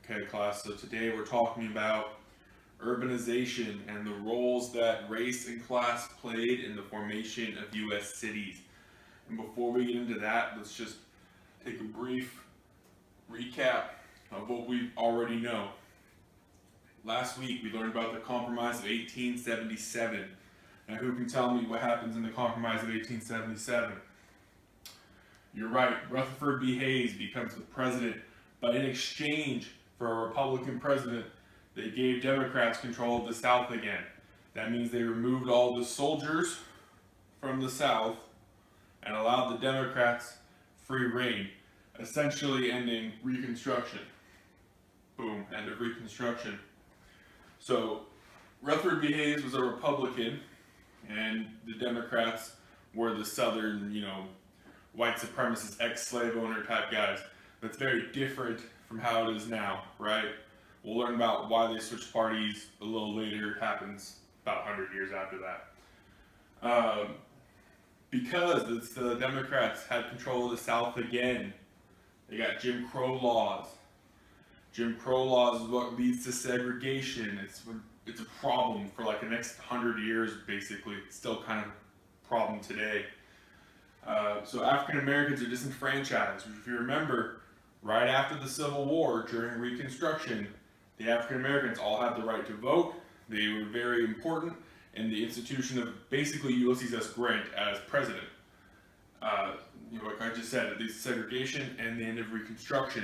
Okay, class, so today we're talking about urbanization and the roles that race and class played in the formation of U.S. cities. And before we get into that, let's just take a brief recap of what we already know. Last week we learned about the Compromise of 1877. Now who can tell me what happens in the Compromise of 1877? You're right, Rutherford B. Hayes becomes the president, but in exchange for a Republican president, they gave Democrats control of the South again. That means they removed all the soldiers from the South and allowed the Democrats free reign, essentially ending Reconstruction. Boom, end of Reconstruction. So Rutherford B. Hayes was a Republican, and the Democrats were the Southern, white supremacist, ex-slave owner type guys. That's very different from how it is now, right? We'll learn about why they switched parties a little later. It happens about 100 years after that. Because the Democrats had control of the South again, they got Jim Crow laws. Jim Crow laws is what leads to segregation. It's a problem for like the next 100 years, basically. It's still kind of a problem today. So African Americans are disenfranchised. If you remember, right after the Civil War, during Reconstruction, the African Americans all had the right to vote. They were very important in the institution of basically Ulysses S. Grant as president. Like I just said, it leads to segregation and the end of Reconstruction.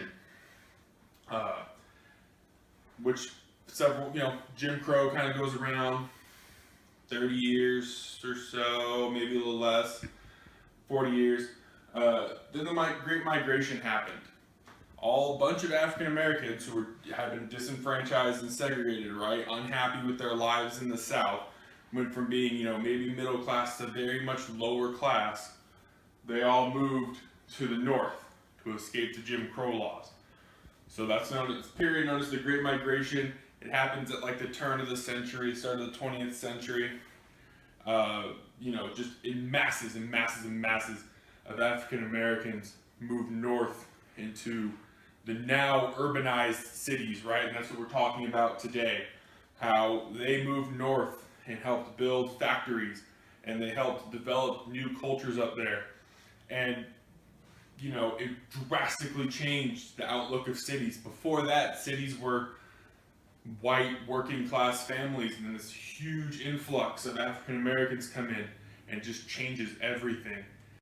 Which Jim Crow kind of goes around 30 years or so, maybe a little less, 40 years. Then the Great Migration happened. A bunch of African Americans who had been disenfranchised and segregated, right, unhappy with their lives in the South, went from being, maybe middle class to very much lower class. They all moved to the North to escape the Jim Crow laws. So that's known as period known as the Great Migration. It happens at like the turn of the century, start of the 20th century. Just in masses and masses and masses of African Americans moved north into the now urbanized cities, right? And that's what we're talking about today. How they moved north and helped build factories, and they helped develop new cultures up there. And it drastically changed the outlook of cities. Before that, cities were white working class families, and then this huge influx of African Americans come in and just changes everything.